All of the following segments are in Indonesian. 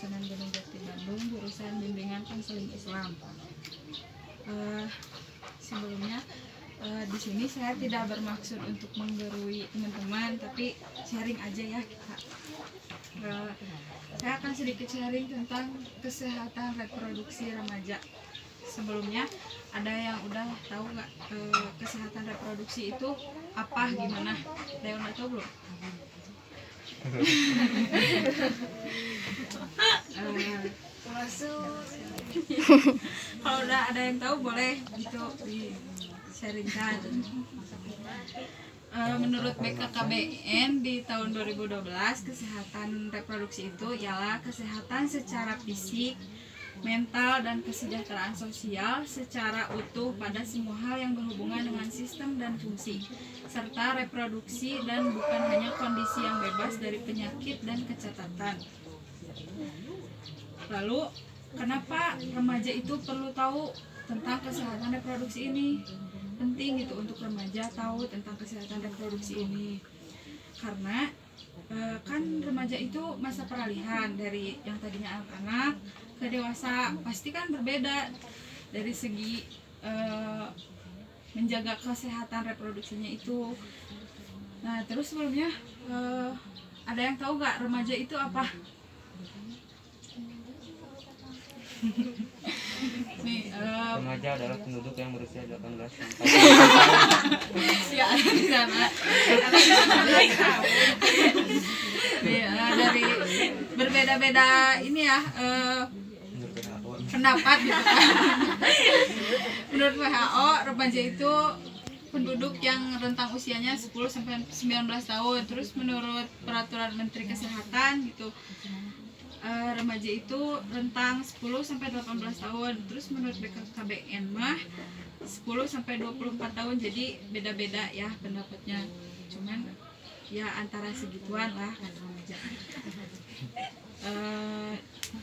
Sunan Gunung Jati Bandung, jurusan Bimbingan Konseling Islam. Sebelumnya di sini saya tidak bermaksud untuk menggurui teman-teman, tapi sharing aja ya kita. Saya akan sedikit sharing tentang kesehatan reproduksi remaja. Sebelumnya ada yang udah tahu nggak kesehatan reproduksi itu apa, gimana? Ada yang udah tahu belum? Kalau udah ada yang tahu boleh gitu di-sharingkan. Menurut BKKBN di tahun 2012, kesehatan reproduksi itu ialah kesehatan secara fisik, mental, dan kesejahteraan sosial secara utuh pada semua hal yang berhubungan dengan sistem dan fungsi, serta reproduksi, dan bukan hanya kondisi yang bebas dari penyakit dan kecacatan. Lalu, kenapa remaja itu perlu tahu tentang kesehatan reproduksi ini? Penting gitu untuk remaja tahu tentang kesehatan reproduksi ini, karena kan remaja itu masa peralihan dari yang tadinya anak-anak ke dewasa, pasti kan berbeda dari segi menjaga kesehatan reproduksinya itu. Nah, terus sebelumnya ada yang tahu gak remaja itu apa? Nih, remaja adalah penduduk yang berusia 18 sampai ya ada di sana. Dari berbeda-beda ini ya pendapat gitu kan. Menurut WHO, remaja itu penduduk yang rentang usianya 10 sampai 19 tahun. Terus menurut peraturan Menteri Kesehatan gitu, remaja itu rentang 10 sampai 18 tahun. Terus menurut BKKBN mah 10 sampai 24 tahun. Jadi beda-beda ya pendapatnya. Cuman ya antara segituan lah kan remaja.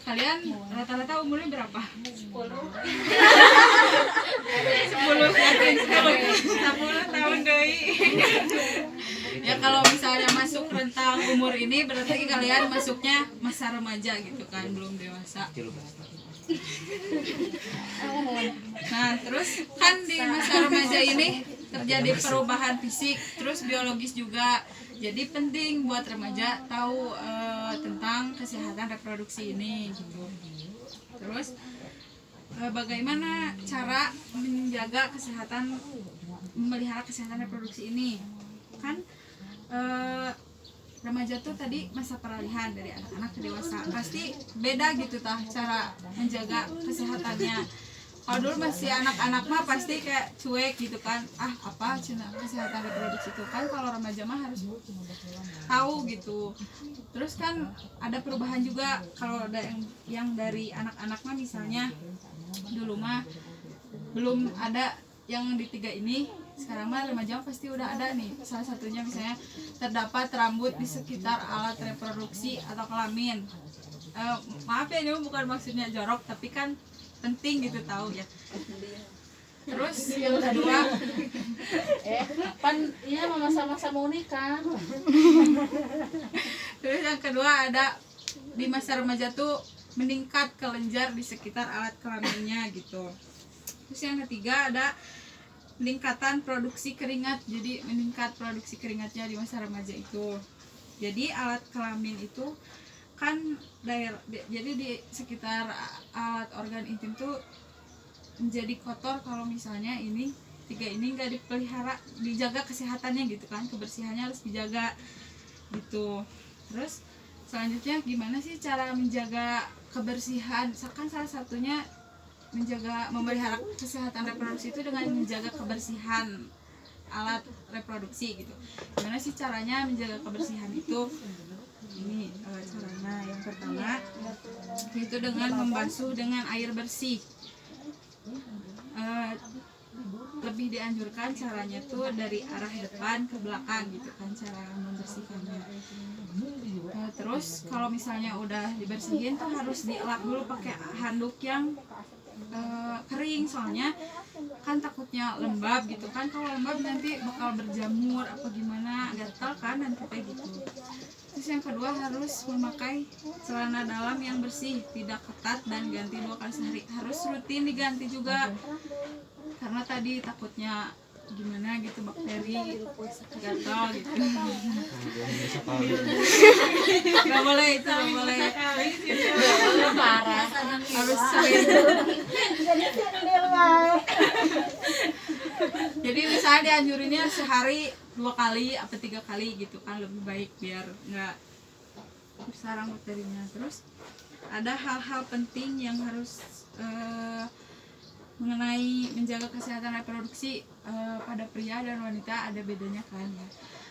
Kalian rata-rata umurnya berapa? 10 yakin 10 tahun deh. Ya kalau misalnya masuk rentang umur ini berarti kalian masuknya masa remaja gitu kan, belum dewasa. Nah, terus kan di masa remaja ini terjadi perubahan fisik, terus biologis juga. Jadi penting buat remaja tahu tentang kesehatan reproduksi ini gitu. Terus bagaimana cara menjaga kesehatan, memelihara kesehatan reproduksi ini? Kan remaja tuh tadi masa peralihan dari anak-anak ke dewasa, pasti beda gitu tah cara menjaga kesehatannya. Kalau dulu masih anak-anak mah pasti kayak cuek gitu kan, apa cina kesehatan reproduksi itu kan. Kalau remaja mah harus tahu gitu. Terus kan ada perubahan juga kalau ada yang dari anak-anak mah, misalnya dulu mah belum ada yang di 3 ini. Sekarang mah remaja pasti udah ada nih. Salah satunya misalnya terdapat rambut di sekitar alat reproduksi atau kelamin. Maaf ya, ini bukan maksudnya jorok, tapi kan penting gitu tahu ya. Terus yang kedua, pan iya masa-masa mau nikah. Terus yang kedua ada di masa remaja tuh meningkat kelenjar di sekitar alat kelaminnya gitu. Terus yang ketiga ada peningkatan produksi keringat. Jadi meningkat produksi keringatnya di masa remaja itu. Jadi alat kelamin itu kan jadi di sekitar alat organ intim tuh menjadi kotor kalau misalnya ini 3 ini nggak dipelihara, dijaga kesehatannya gitu kan, kebersihannya harus dijaga gitu. Terus selanjutnya gimana sih cara menjaga kebersihan? Kan salah satunya memelihara kesehatan reproduksi itu dengan menjaga kebersihan alat reproduksi gitu. Gimana sih caranya menjaga kebersihan itu? Ini caranya yang pertama itu dengan membasuh dengan air bersih. Lebih dianjurkan caranya tuh dari arah depan ke belakang gitu kan cara membersihkannya. Terus kalau misalnya udah dibersihin tuh harus dielap dulu pakai handuk yang kering, soalnya kan takutnya lembab gitu kan. Kalau lembab nanti bakal berjamur apa gimana, gatal kan nanti kayak gitu. Terus Terus yang kedua harus memakai celana dalam yang bersih, tidak ketat dan ganti 2 kali sehari. Harus rutin diganti juga. Karena tadi takutnya gimana gitu bakteri gatal gitu. Gak boleh itu, gak boleh. Parah. Harus sering. Jadi misalnya dianjurinnya sehari 2 kali atau 3 kali gitu kan, lebih baik biar nggak bersarang bakterinya. Terus ada hal-hal penting yang harus mengenai menjaga kesehatan reproduksi pada pria dan wanita ada bedanya kan ya.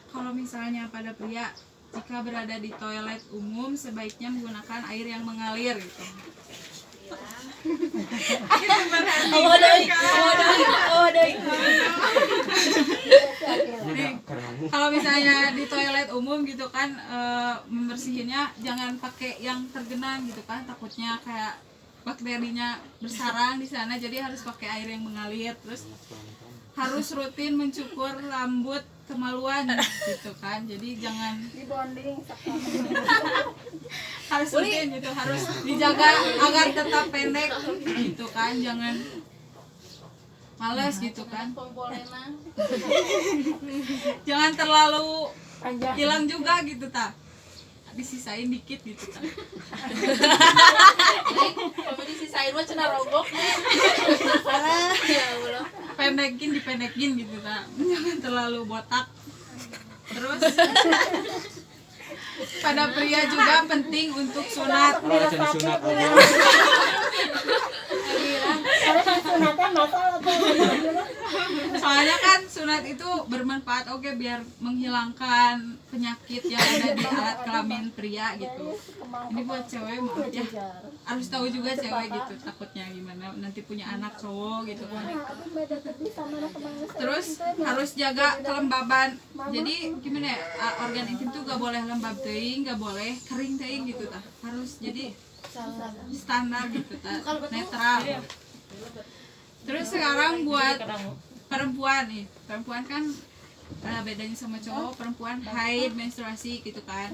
Kalau misalnya pada pria, jika berada di toilet umum sebaiknya menggunakan air yang mengalir gitu. Kalau misalnya di toilet umum gitu kan, membersihinnya jangan pakai yang tergenang gitu kan, takutnya kayak bakterinya bersarang di sana, jadi harus pakai air yang mengalir. Terus harus rutin mencukur rambut kemaluan gitu kan, jadi jangan harus rutin gitu, harus dijaga agar tetap pendek gitu kan, jangan males gitu kan, jangan terlalu hilang juga gitu tak, disisain dikit gitu kan. Kalau disisain mah cenah rogok. Ya Allah. Dipendekin gitu tak, jangan terlalu botak. Terus pada pria juga penting untuk sunat. Soalnya kan sunat itu bermanfaat, oke, biar menghilangkan penyakit yang ada di alat kelamin pria gitu. Ini buat cewek, maaf ya, harus tahu juga cewek gitu, takutnya gimana nanti punya anak cowok gitu kan. Terus harus jaga kelembaban, jadi gimana ya, organ intim tuh gak boleh lembab teuing, gak boleh kering teuing gitu tah, harus jadi standar gitu tah, netral. Terus sekarang buat perempuan nih, perempuan kan bedanya sama cowok, perempuan haid, menstruasi gitu kan.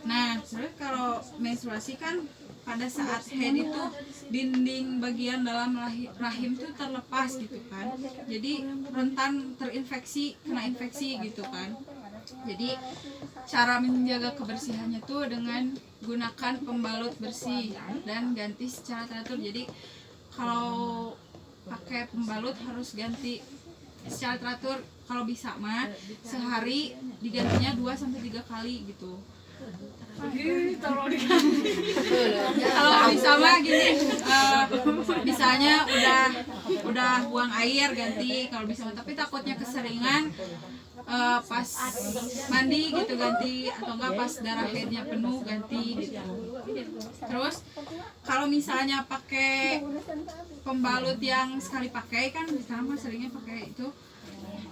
Nah, terus kalau menstruasi kan pada saat haid itu dinding bagian dalam rahim tuh terlepas gitu kan, jadi rentan terinfeksi, kena infeksi gitu kan. Jadi cara menjaga kebersihannya tuh dengan gunakan pembalut bersih dan ganti secara teratur. Jadi kalau pakai pembalut harus ganti secara teratur, kalau bisa mah sehari digantinya 2-3 kali gitu. Kalau bisa mah gini, misalnya udah buang air ganti kalau bisa mah, tapi takutnya keseringan pas mandi gitu ganti, atau enggak pas darah haidnya penuh ganti gitu. Terus kalau misalnya pakai pembalut yang sekali pakai kan, sekarang mah seringnya pakai itu,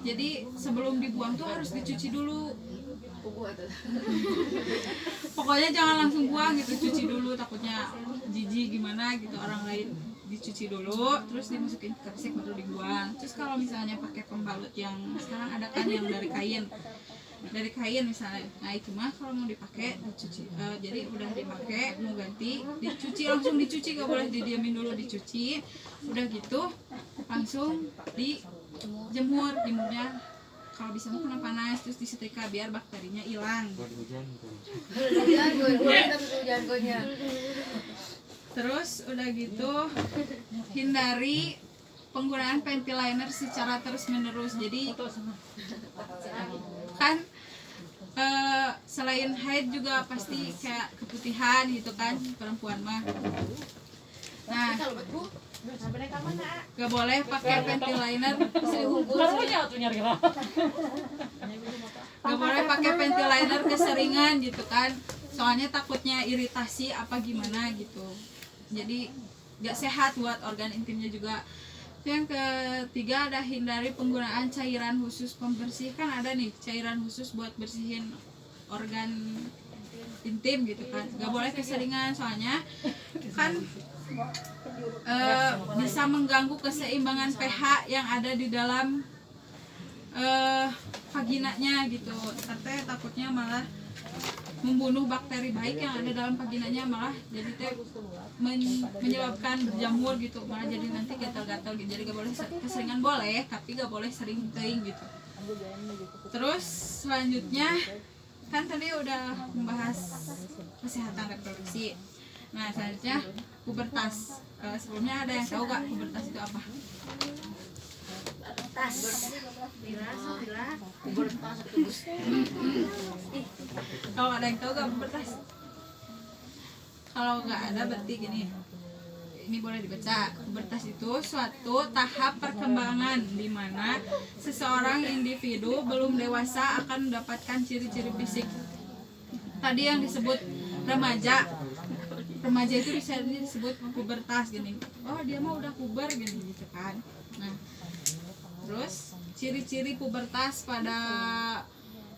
jadi sebelum dibuang tuh harus dicuci dulu. Pokoknya jangan langsung buang gitu, cuci dulu, takutnya jijik gimana gitu orang lain. Dicuci dulu, terus dimasukin ke kresek baru dibuang. Terus kalau misalnya pakai pembalut yang sekarang ada kan yang dari kain misalnya, nah itu mah kalau mau dipakai dicuci, jadi udah dipakai mau ganti dicuci, langsung dicuci, gak boleh didiamin dulu, dicuci udah gitu langsung jemurnya kalau bisa mah kena panas, terus disetrika biar bakterinya hilang. Terus udah gitu hindari penggunaan panty liner secara terus menerus. Jadi kan selain haid juga pasti kayak keputihan gitu kan perempuan mah. Nah, gak boleh pakai panty liner. Gak boleh pakai panty liner keseringan gitu kan. Soalnya takutnya iritasi apa gimana gitu. Jadi gak sehat buat organ intimnya juga. Yang ketiga ada hindari penggunaan cairan khusus pembersih. Kan ada nih cairan khusus buat bersihin organ intim gitu kan, gak boleh keseringan, soalnya kan bisa mengganggu keseimbangan pH yang ada di dalam vaginanya gitu. Takutnya malah membunuh bakteri baik yang ada dalam vaginanya, malah jadi teh menyebabkan berjamur gitu, malah jadi nanti gatal-gatal gitu. Jadi gak boleh keseringan boleh, tapi gak boleh sering teuing gitu. Terus selanjutnya kan tadi udah membahas kesehatan reproduksi. Nah selanjutnya pubertas. Sebelumnya ada yang tahu gak pubertas itu apa? Kalau ada yang tahu gak pubertas? Kalau nggak ada berarti gini, ini boleh dibaca. Pubertas itu suatu tahap perkembangan di mana seseorang individu belum dewasa akan mendapatkan ciri-ciri fisik. Tadi yang disebut remaja itu bisa disebut pubertas gini. Oh dia mah udah puber gini gitu kan. Nah terus ciri-ciri pubertas pada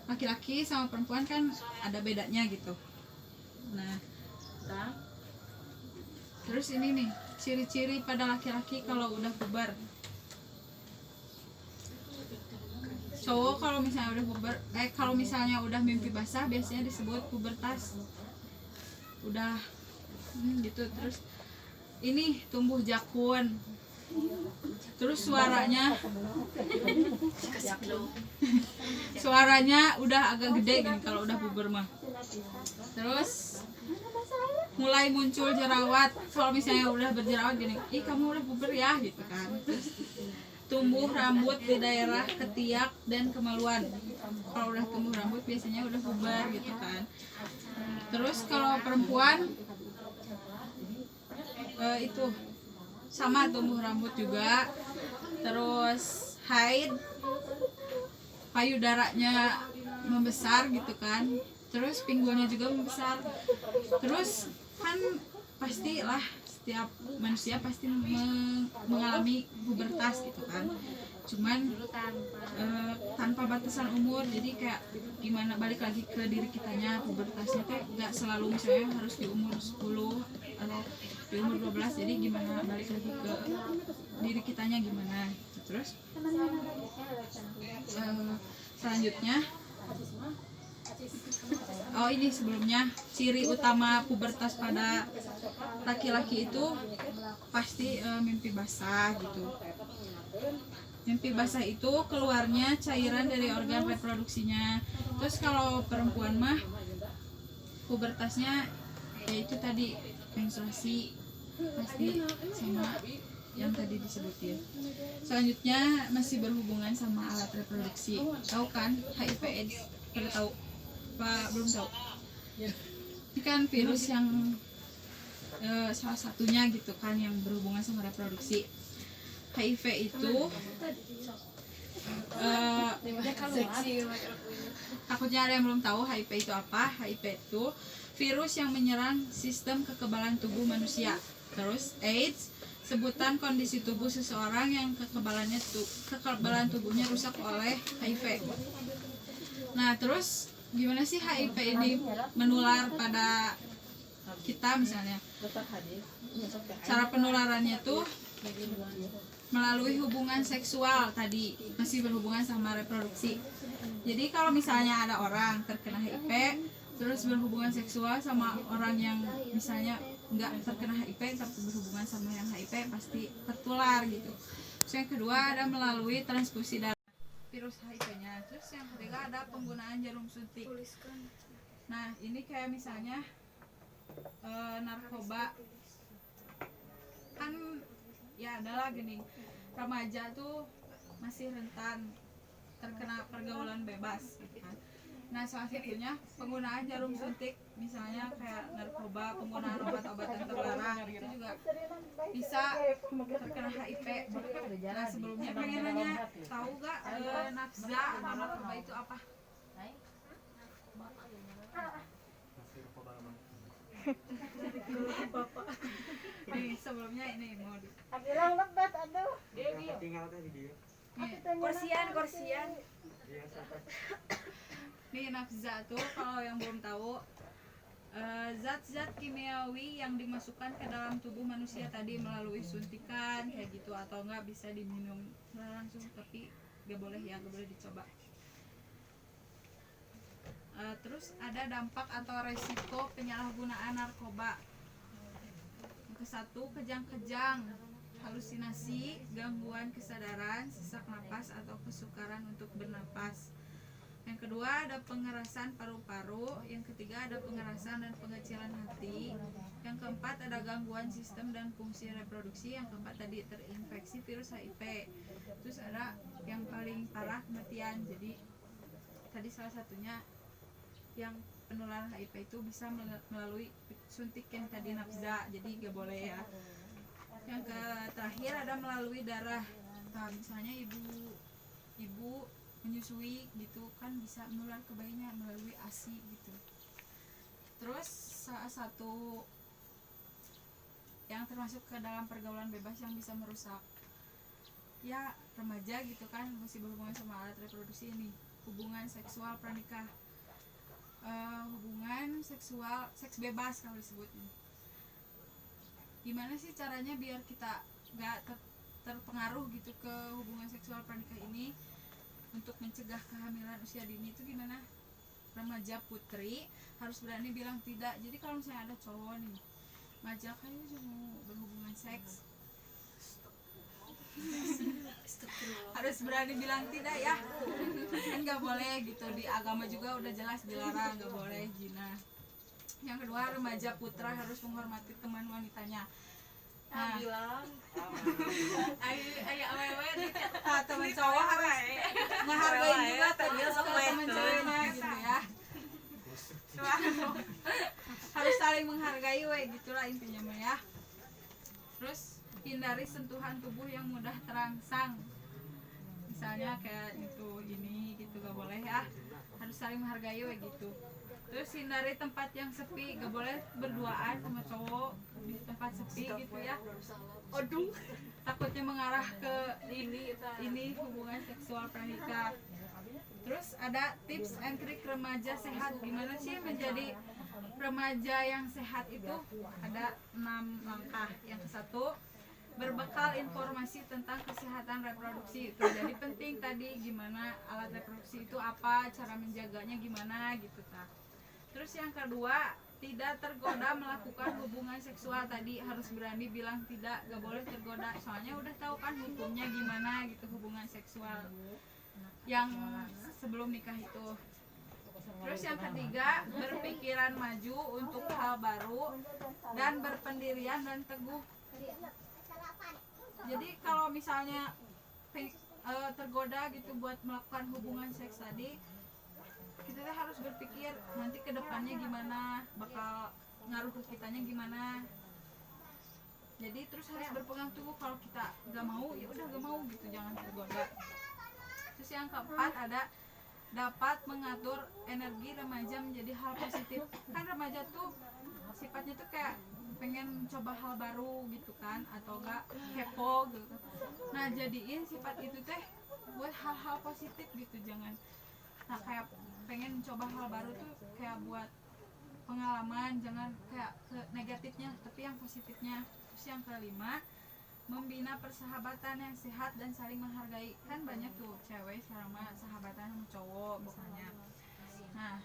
laki-laki sama perempuan kan ada bedanya gitu. Nah terus ini nih ciri-ciri pada laki-laki kalau udah puber. Cowok kalau misalnya udah puber, kalau misalnya udah mimpi basah biasanya disebut pubertas. Udah gitu. Terus ini tumbuh jakun. Terus suaranya udah agak gede gini kalau udah puber mah. Terus mulai muncul jerawat. Kalau misalnya udah berjerawat gini, ih kamu udah puber ya gitu kan. Terus tumbuh rambut di daerah ketiak dan kemaluan. Kalau udah tumbuh rambut biasanya udah puber gitu kan. Terus kalau perempuan itu sama tumbuh rambut juga. Terus haid, payudaranya membesar gitu kan. Terus pinggulnya juga membesar. Terus kan pastilah setiap manusia pasti mengalami pubertas gitu kan. Cuman tanpa batasan umur. Jadi kayak gimana, balik lagi ke diri kitanya. Pubertasnya kayak gak selalu misalnya harus di umur 10 atau di umur 12. Jadi gimana, balik lagi ke diri kitanya gimana. Terus selanjutnya ini sebelumnya ciri utama pubertas pada laki-laki itu pasti mimpi basah gitu. Mimpi basah itu keluarnya cairan dari organ reproduksinya. Terus kalau perempuan mah pubertasnya yaitu tadi menstruasi, pasti sama yang tadi disebutin. Selanjutnya masih berhubungan sama alat reproduksi. Tahu kan HIV AIDS? Pada tahu? Pak belum tahu? Ini kan virus yang salah satunya gitu kan yang berhubungan sama reproduksi. HIV itu takutnya ada yang belum tahu HIV itu apa. HIV itu virus yang menyerang sistem kekebalan tubuh manusia. Terus AIDS, sebutan kondisi tubuh seseorang yang kekebalan tubuhnya rusak oleh HIV. Nah terus gimana sih HIV ini menular pada kita misalnya? Cara penularannya tuh melalui hubungan seksual, tadi masih berhubungan sama reproduksi. Jadi kalau misalnya ada orang terkena HIV terus berhubungan seksual sama orang yang misalnya nggak terkena HIV tapi berhubungan sama yang HIV, pasti tertular gitu. Terus yang kedua ada melalui transfusi darah virus HIV-nya. Terus yang ketiga ada penggunaan jarum suntik. Nah ini kayak misalnya narkoba kan ya adalah gini, remaja tuh masih rentan terkena pergaulan bebas gitu kan. Nah salah satunya penggunaan jarum suntik, misalnya kayak narkoba, penggunaan obat-obatan terlarang itu juga bisa terkena HIV. Nah sebelumnya pengen nanya, tahu gak nafza atau narkoba itu apa? Nih sebelumnya ini mau bilang lebat aduh. Korsian. Nih nafza tuh kalau yang belum tahu, zat-zat kimiawi yang dimasukkan ke dalam tubuh manusia tadi melalui suntikan kayak gitu, atau enggak bisa diminum langsung, tapi gak boleh ya, gak boleh dicoba. Terus ada dampak atau resiko penyalahgunaan narkoba. Yang ke-1, kejang-kejang, halusinasi, gangguan kesadaran, sesak napas atau kesukaran untuk bernapas. Yang kedua ada pengerasan paru-paru. Yang ketiga ada pengerasan dan pengecilan hati. Yang keempat ada gangguan sistem dan fungsi reproduksi. Yang keempat tadi terinfeksi virus HIV. Terus ada yang paling parah kematian. Jadi tadi salah satunya yang penularan HIV itu bisa melalui suntik yang tadi nafza, jadi gak boleh ya. Yang terakhir ada melalui darah. Nah, misalnya ibu menyusui gitu kan bisa menular ke bayinya melalui ASI gitu. Terus salah satu yang termasuk ke dalam pergaulan bebas yang bisa merusak ya remaja gitu kan, masih berhubungan sama alat reproduksi ini, hubungan seksual pranikah. Hubungan seksual seks bebas kalau disebutnya. Gimana sih caranya biar kita gak terpengaruh gitu ke hubungan seksual pranikah ini untuk mencegah kehamilan usia dini itu gimana? Remaja putri harus berani bilang tidak. Jadi kalau misalnya ada cowok nih ngajak ayo mau berhubungan seks, harus berani bilang tidak ya. Kan nggak boleh gitu, di agama juga udah jelas dilarang, nggak boleh zina. Yang kedua, remaja putra harus menghormati teman wanitanya. Nah, bilang teman cowok harus menghargai juga teman ceweknya gitu ya. Harus saling menghargai gitulah intinya mah ya. Terus hindari sentuhan tubuh yang mudah terangsang, misalnya kayak ini gitu gak boleh ya, harus saling menghargai gitu. Terus hindari tempat yang sepi, gak boleh berduaan sama cowok di tempat sepi gitu ya. Aduh, takutnya mengarah ke ini hubungan seksual pranikah. Terus ada tips and trik remaja sehat. Gimana sih menjadi remaja yang sehat itu? Ada 6 langkah. Yang ke-1, berbekal informasi tentang kesehatan reproduksi. Itu jadi penting tadi, gimana alat reproduksi itu apa, cara menjaganya gimana gitu ta. Terus yang kedua, tidak tergoda melakukan hubungan seksual. Tadi harus berani bilang tidak, gak boleh tergoda, soalnya udah tahu kan hukumnya gimana gitu hubungan seksual yang sebelum nikah itu. Terus yang ketiga, berpikiran maju untuk hal baru dan berpendirian dan teguh. Jadi kalau misalnya tergoda gitu buat melakukan hubungan seks tadi, kita harus berpikir nanti ke depannya gimana, bakal ngaruh ke kitanya gimana. Jadi terus harus berpegang teguh, kalau kita gak mau ya udah gak mau gitu, jangan tergoda. Terus yang keempat ada dapat mengatur energi remaja menjadi hal positif. Kan remaja tuh sifatnya tuh kayak pengen coba hal baru gitu kan, atau enggak kepo gitu. Nah, jadiin sifat itu teh buat hal-hal positif gitu, jangan kayak pengen coba hal baru tuh kayak buat pengalaman, jangan kayak ke negatifnya, tapi yang positifnya. Terus yang kelima, membina persahabatan yang sehat dan saling menghargai. Kan banyak tuh cewek sekarang mah sahabatan sama cowok misalnya. Nah,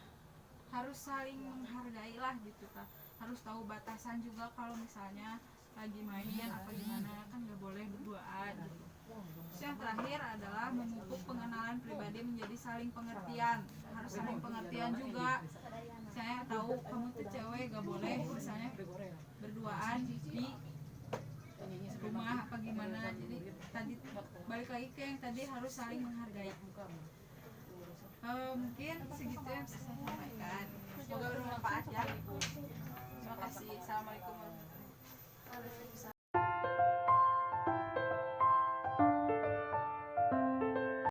harus saling menghargai lah gitu kan. Harus tahu batasan juga, kalau misalnya lagi main apa gimana, kan gak boleh berduaan gitu. Terus yang terakhir adalah memupuk pengenalan pribadi menjadi saling pengertian. Harus saling pengertian juga. Saya tahu kamu tuh cewek, gak boleh misalnya berduaan di rumah apa gimana. Jadi tadi balik lagi ke yang tadi, harus saling menghargai. Mungkin segitu yang bisa saya sampaikan. Semoga bermanfaat ya. Terima kasih. Assalamualaikum warahmatullahi wabarakatuh.